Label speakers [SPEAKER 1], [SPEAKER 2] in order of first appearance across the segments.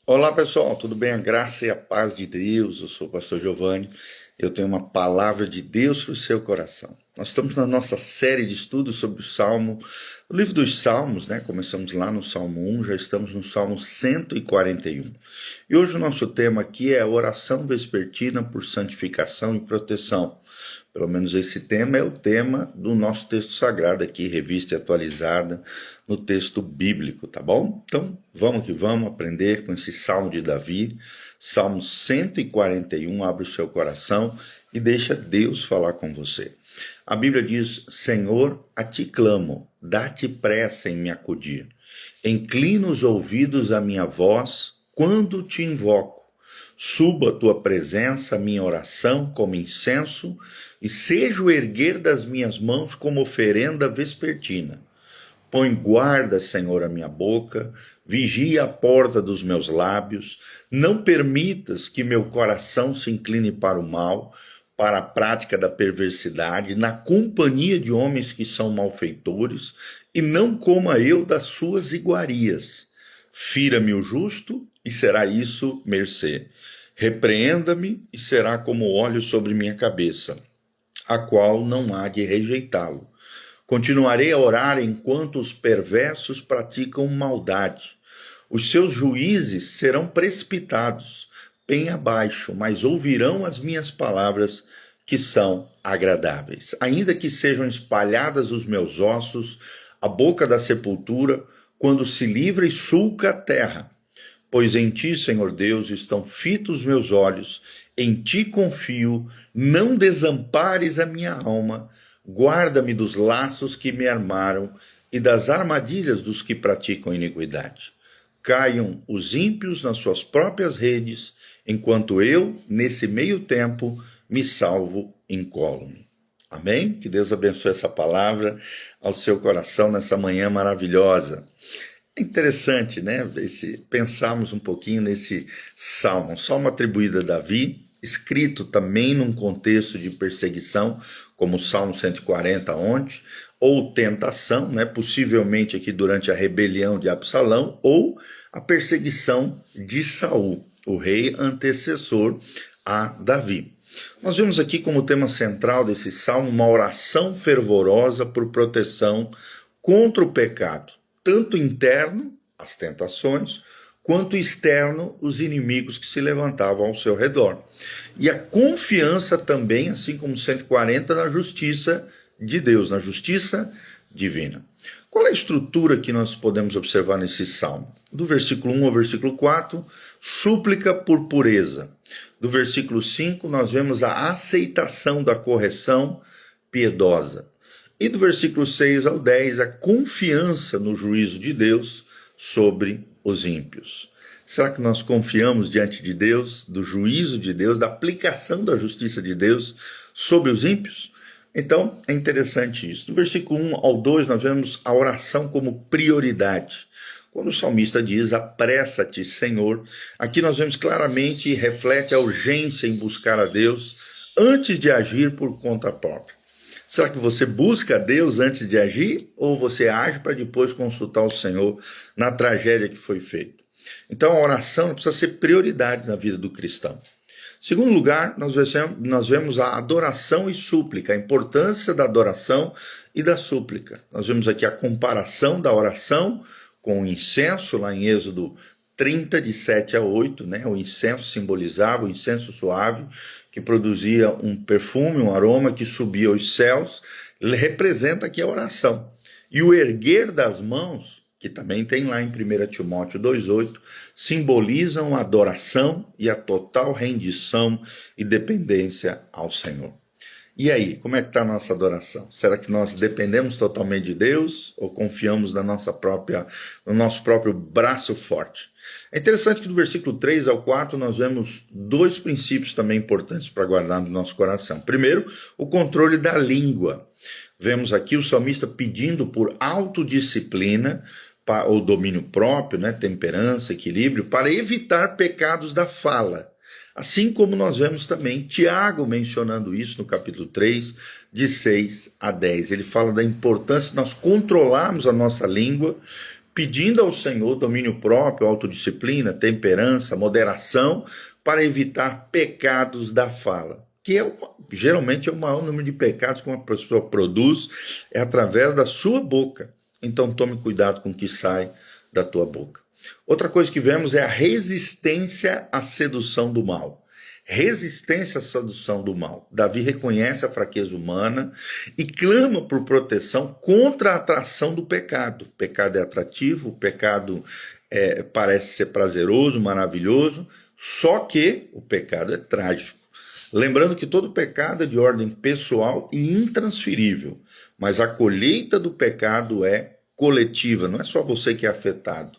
[SPEAKER 1] Olá pessoal, tudo bem? A graça e a paz de Deus. Eu sou o pastor Giovanni. Eu tenho uma palavra de Deus para o seu coração. Nós estamos na nossa série de estudos sobre o livro dos Salmos, né? Começamos lá no Salmo 1, já estamos no Salmo 141. E hoje o nosso tema aqui é oração vespertina por santificação e proteção. Pelo menos esse tema é o tema do nosso texto sagrado aqui, revista e atualizada no texto bíblico, tá bom? Então, vamos que vamos aprender com esse Salmo de Davi, Salmo 141, abre o seu coração e deixa Deus falar com você. A Bíblia diz, Senhor, a ti clamo, dá-te pressa em me acudir. Inclina os ouvidos à minha voz quando te invoco. Suba a tua presença, a minha oração, como incenso, e seja o erguer das minhas mãos como oferenda vespertina. Põe guarda, Senhor, a minha boca, vigia a porta dos meus lábios, não permitas que meu coração se incline para o mal, para a prática da perversidade, na companhia de homens que são malfeitores, e não coma eu das suas iguarias. Fira-me o justo, e será isso mercê. Repreenda-me, e será como óleo sobre minha cabeça, a qual não há de rejeitá-lo. Continuarei a orar enquanto os perversos praticam maldade. Os seus juízes serão precipitados, bem abaixo, mas ouvirão as minhas palavras que são agradáveis. Ainda que sejam espalhadas os meus ossos, a boca da sepultura, quando se livra e sulca a terra. Pois em ti, Senhor Deus, estão fitos meus olhos, em ti confio, não desampares a minha alma, guarda-me dos laços que me armaram e das armadilhas dos que praticam iniquidade. Caiam os ímpios nas suas próprias redes, enquanto eu, nesse meio tempo, me salvo incólume. Amém? Que Deus abençoe essa palavra ao seu coração nessa manhã maravilhosa. É interessante, né, pensarmos um pouquinho nesse salmo, um salmo atribuído a Davi, escrito também num contexto de perseguição, como o Salmo 140 ontem, ou tentação, né, possivelmente aqui durante a rebelião de Absalão, ou a perseguição de Saul, o rei antecessor a Davi. Nós vemos aqui como tema central desse salmo uma oração fervorosa por proteção contra o pecado, tanto interno, as tentações, quanto externo, os inimigos que se levantavam ao seu redor. E a confiança também, assim como 140, na justiça de Deus, na justiça divina. Qual é a estrutura que nós podemos observar nesse salmo? Do versículo 1 ao versículo 4, súplica por pureza. Do versículo 5, nós vemos a aceitação da correção piedosa. E do versículo 6 ao 10, a confiança no juízo de Deus sobre os ímpios. Será que nós confiamos diante de Deus, do juízo de Deus, da aplicação da justiça de Deus sobre os ímpios? Então, é interessante isso. Do versículo 1 ao 2, nós vemos a oração como prioridade. Quando o salmista diz, apressa-te, Senhor, aqui nós vemos claramente e reflete a urgência em buscar a Deus antes de agir por conta própria. Será que você busca a Deus antes de agir ou você age para depois consultar o Senhor na tragédia que foi feita? Então a oração precisa ser prioridade na vida do cristão. Segundo lugar, nós vemos a adoração e súplica, a importância da adoração e da súplica. Nós vemos aqui a comparação da oração com o incenso, lá em Êxodo 30, de 7 a 8, né? O incenso simbolizava o incenso suave, que produzia um perfume, um aroma que subia aos céus, ele representa aqui a oração. E o erguer das mãos, que também tem lá em 1 Timóteo 2,8, simbolizam a adoração e a total rendição e dependência ao Senhor. E aí, como é que está a nossa adoração? Será que nós dependemos totalmente de Deus ou confiamos no nosso próprio braço forte? É interessante que do versículo 3 ao 4 nós vemos dois princípios também importantes para guardar no nosso coração. Primeiro, o controle da língua. Vemos aqui o salmista pedindo por autodisciplina, ou domínio próprio, né, temperança, equilíbrio, para evitar pecados da fala. Assim como nós vemos também Tiago mencionando isso no capítulo 3, de 6 a 10. Ele fala da importância de nós controlarmos a nossa língua pedindo ao Senhor domínio próprio, autodisciplina, temperança, moderação, para evitar pecados da fala, que geralmente é o maior número de pecados que uma pessoa produz, é através da sua boca. Então tome cuidado com o que sai da tua boca. Outra coisa que vemos é a resistência à sedução do mal. Resistência à sedução do mal. Davi reconhece a fraqueza humana e clama por proteção contra a atração do pecado. O pecado é atrativo, o pecado parece ser prazeroso, maravilhoso, só que o pecado é trágico. Lembrando que todo pecado é de ordem pessoal e intransferível, mas a colheita do pecado é coletiva, não é só você que é afetado.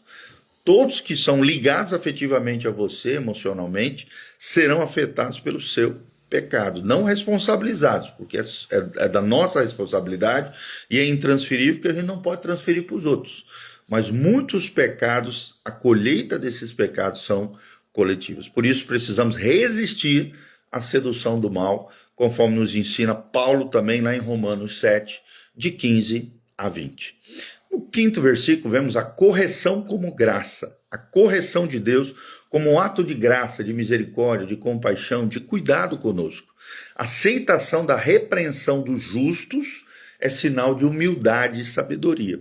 [SPEAKER 1] Todos que são ligados afetivamente a você, emocionalmente, serão afetados pelo seu pecado. Não responsabilizados, porque é da nossa responsabilidade e é intransferível, porque a gente não pode transferir para os outros. Mas muitos pecados, a colheita desses pecados são coletivos. Por isso precisamos resistir à sedução do mal, conforme nos ensina Paulo também lá em Romanos 7, de 15 a 20. No quinto versículo, vemos a correção como graça, a correção de Deus como um ato de graça, de misericórdia, de compaixão, de cuidado conosco. A aceitação da repreensão dos justos é sinal de humildade e sabedoria.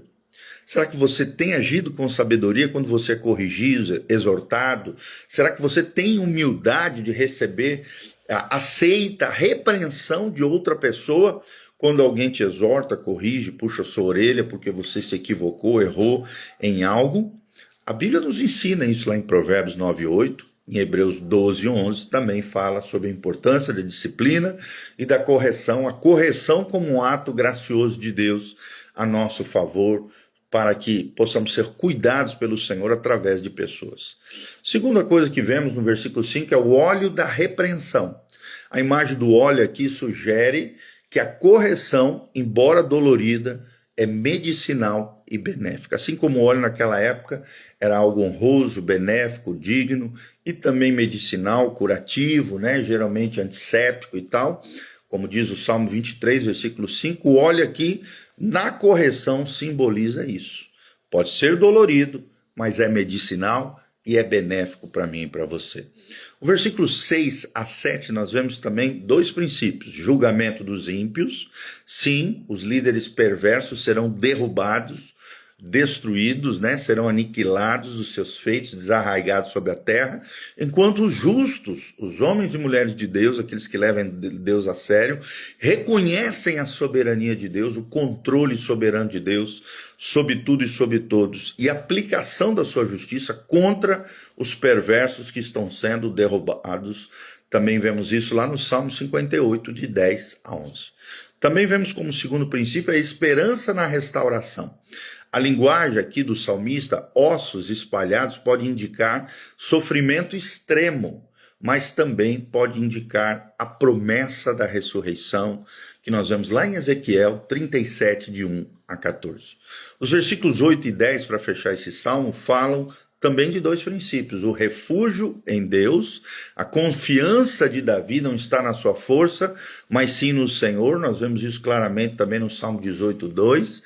[SPEAKER 1] Será que você tem agido com sabedoria quando você é corrigido, exortado? Será que você tem humildade de receber, aceita a repreensão de outra pessoa? Quando alguém te exorta, corrige, puxa a sua orelha porque você se equivocou, errou em algo. A Bíblia nos ensina isso lá em Provérbios 9:8, em Hebreus 12:11, também fala sobre a importância da disciplina e da correção, a correção como um ato gracioso de Deus a nosso favor, para que possamos ser cuidados pelo Senhor através de pessoas. Segunda coisa que vemos no versículo 5 é o óleo da repreensão. A imagem do óleo aqui sugere que a correção, embora dolorida, é medicinal e benéfica. Assim como o óleo naquela época era algo honroso, benéfico, digno e também medicinal, curativo, geralmente antisséptico e tal, como diz o Salmo 23, versículo 5, o óleo aqui na correção simboliza isso. Pode ser dolorido, mas é medicinal e é benéfico para mim e para você. O versículo 6 a 7 nós vemos também dois princípios. Julgamento dos ímpios. Sim, os líderes perversos serão derrubados, destruídos, serão aniquilados dos seus feitos, desarraigados sobre a terra, enquanto os justos, os homens e mulheres de Deus, aqueles que levam Deus a sério, reconhecem a soberania de Deus, o controle soberano de Deus sobre tudo e sobre todos, e a aplicação da sua justiça contra os perversos que estão sendo derrubados. Também vemos isso lá no Salmo 58, de 10 a 11. Também vemos como segundo princípio a esperança na restauração. A linguagem aqui do salmista, ossos espalhados, pode indicar sofrimento extremo, mas também pode indicar a promessa da ressurreição, que nós vemos lá em Ezequiel 37, de 1 a 14. Os versículos 8 e 10, para fechar esse salmo, falam também de dois princípios: o refúgio em Deus, a confiança de Davi não está na sua força, mas sim no Senhor. Nós vemos isso claramente também no Salmo 18, 2.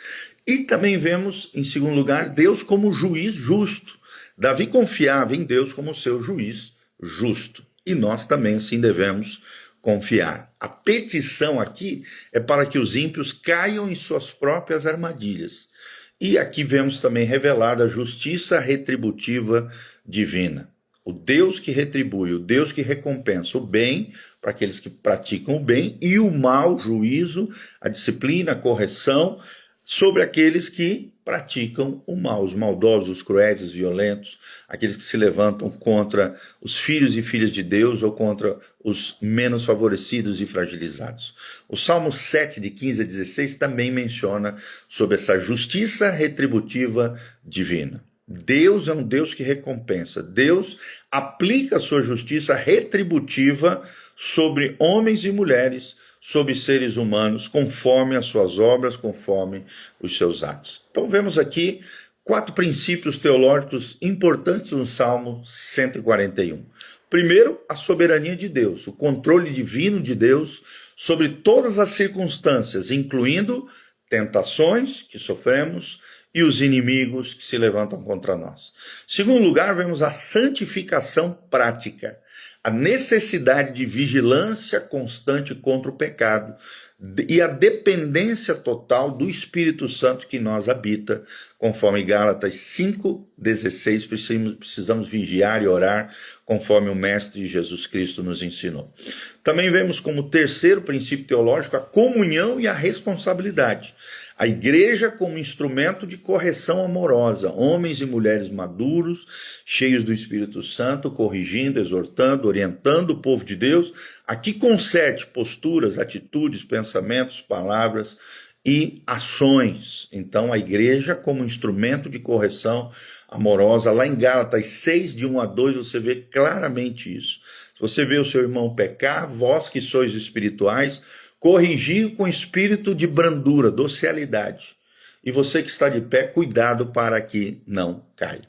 [SPEAKER 1] E também vemos, em segundo lugar, Deus como juiz justo. Davi confiava em Deus como seu juiz justo. E nós também assim devemos confiar. A petição aqui é para que os ímpios caiam em suas próprias armadilhas. E aqui vemos também revelada a justiça retributiva divina. O Deus que retribui, o Deus que recompensa o bem para aqueles que praticam o bem e o mal, o juízo, a disciplina, a correção sobre aqueles que praticam o mal, os maldosos, os cruéis, os violentos, aqueles que se levantam contra os filhos e filhas de Deus ou contra os menos favorecidos e fragilizados. O Salmo 7, de 15 a 16, também menciona sobre essa justiça retributiva divina. Deus é um Deus que recompensa. Deus aplica a sua justiça retributiva sobre homens e mulheres, sobre seres humanos, conforme as suas obras, conforme os seus atos. Então vemos aqui 4 princípios teológicos importantes no Salmo 141. Primeiro, a soberania de Deus, o controle divino de Deus sobre todas as circunstâncias, incluindo tentações que sofremos e os inimigos que se levantam contra nós. Em segundo lugar, vemos a santificação prática, a necessidade de vigilância constante contra o pecado e a dependência total do Espírito Santo que nós habita, conforme Gálatas 5,16, precisamos vigiar e orar, conforme o Mestre Jesus Cristo nos ensinou. Também vemos como terceiro princípio teológico a comunhão e a responsabilidade. A igreja como instrumento de correção amorosa, homens e mulheres maduros, cheios do Espírito Santo, corrigindo, exortando, orientando o povo de Deus, a que conserte posturas, atitudes, pensamentos, palavras e ações. Então, a igreja como instrumento de correção amorosa, lá em Gálatas 6, de 1 a 2, você vê claramente isso. Se você vê o seu irmão pecar, vós que sois espirituais, corrigi-o com espírito de brandura, docilidade. E você que está de pé, cuidado para que não caia.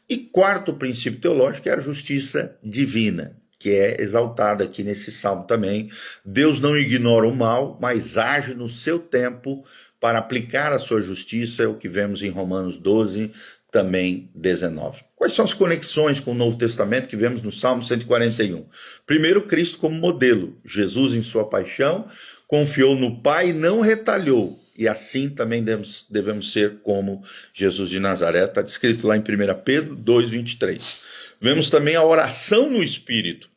[SPEAKER 1] E quarto princípio teológico é a justiça divina, que é exaltada aqui nesse salmo também. Deus não ignora o mal, mas age no seu tempo para aplicar a sua justiça, é o que vemos em Romanos 12, também 19. Quais são as conexões com o Novo Testamento que vemos no Salmo 141? Primeiro, Cristo como modelo. Jesus, em sua paixão, confiou no Pai e não retalhou. E assim também devemos ser como Jesus de Nazaré. Está descrito lá em 1 Pedro 2,23. Vemos também a oração no Espírito.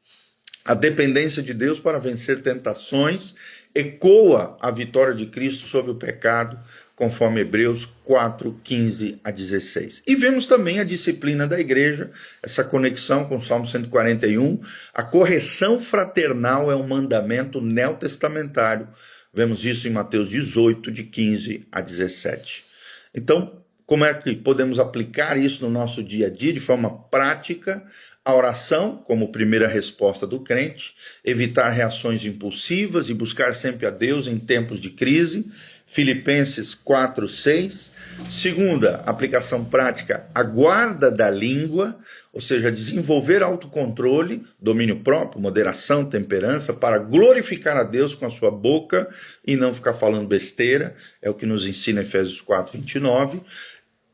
[SPEAKER 1] A dependência de Deus para vencer tentações ecoa a vitória de Cristo sobre o pecado, conforme Hebreus 4, 15 a 16. E vemos também a disciplina da igreja, essa conexão com o Salmo 141. A correção fraternal é um mandamento neotestamentário. Vemos isso em Mateus 18, de 15 a 17. Então, como é que podemos aplicar isso no nosso dia a dia de forma prática? A oração, como primeira resposta do crente, evitar reações impulsivas e buscar sempre a Deus em tempos de crise. Filipenses 4, 6. Segunda, aplicação prática, a guarda da língua, ou seja, desenvolver autocontrole, domínio próprio, moderação, temperança, para glorificar a Deus com a sua boca e não ficar falando besteira, é o que nos ensina Efésios 4, 29.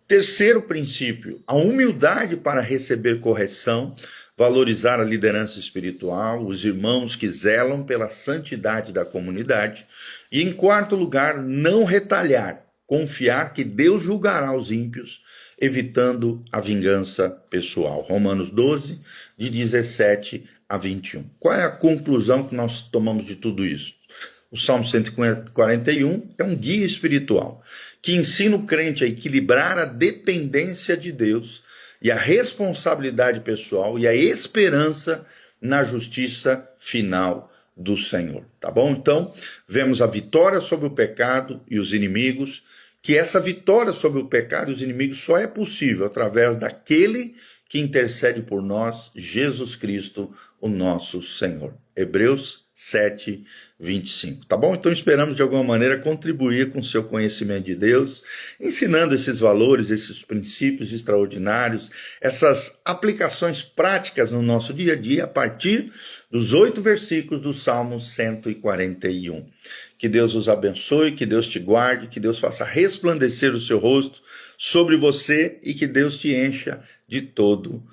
[SPEAKER 1] Terceiro princípio, a humildade para receber correção, valorizar a liderança espiritual, os irmãos que zelam pela santidade da comunidade. E em quarto lugar, não retalhar, confiar que Deus julgará os ímpios, evitando a vingança pessoal. Romanos 12, de 17 a 21. Qual é a conclusão que nós tomamos de tudo isso? O Salmo 141 é um guia espiritual que ensina o crente a equilibrar a dependência de Deus e a responsabilidade pessoal e a esperança na justiça final do Senhor, tá bom? Então, vemos a vitória sobre o pecado e os inimigos, que essa vitória sobre o pecado e os inimigos só é possível através daquele que intercede por nós, Jesus Cristo, o nosso Senhor. Hebreus 7, 25, tá bom? Então esperamos de alguma maneira contribuir com o seu conhecimento de Deus, ensinando esses valores, esses princípios extraordinários, essas aplicações práticas no nosso dia a dia a partir dos 8 versículos do Salmo 141. Que Deus os abençoe, que Deus te guarde, que Deus faça resplandecer o seu rosto sobre você e que Deus te encha de todo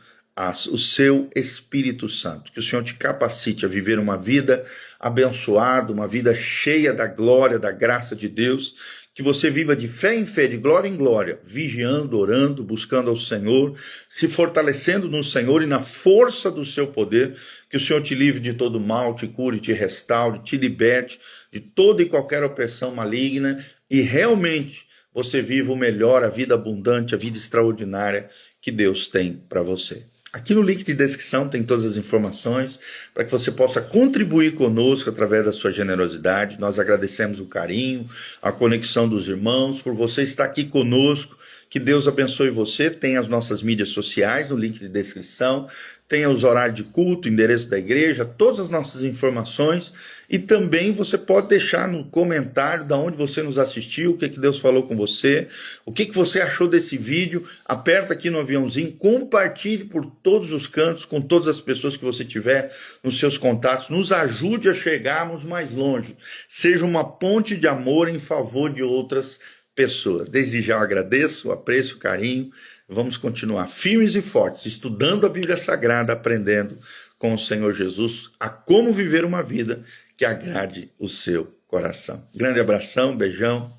[SPEAKER 1] o seu Espírito Santo, que o Senhor te capacite a viver uma vida abençoada, uma vida cheia da glória, da graça de Deus, que você viva de fé em fé, de glória em glória, vigiando, orando, buscando ao Senhor, se fortalecendo no Senhor e na força do seu poder, que o Senhor te livre de todo mal, te cure, te restaure, te liberte de toda e qualquer opressão maligna e realmente você viva o melhor, a vida abundante, a vida extraordinária que Deus tem para você. Aqui no link de descrição tem todas as informações para que você possa contribuir conosco através da sua generosidade. Nós agradecemos o carinho, a conexão dos irmãos, por você estar aqui conosco. Que Deus abençoe você. Tem as nossas mídias sociais no link de descrição, tem os horários de culto, endereço da igreja, todas as nossas informações. E também você pode deixar no comentário de onde você nos assistiu, o que Deus falou com você, o que você achou desse vídeo. Aperta aqui no aviãozinho, compartilhe por todos os cantos, com todas as pessoas que você tiver nos seus contatos. Nos ajude a chegarmos mais longe. Seja uma ponte de amor em favor de outras pessoas. Desde já eu agradeço, o apreço, o carinho. Vamos continuar firmes e fortes, estudando a Bíblia Sagrada, aprendendo com o Senhor Jesus a como viver uma vida que agrade o seu coração. Grande abração, beijão.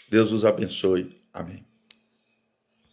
[SPEAKER 1] Deus os abençoe. Amém.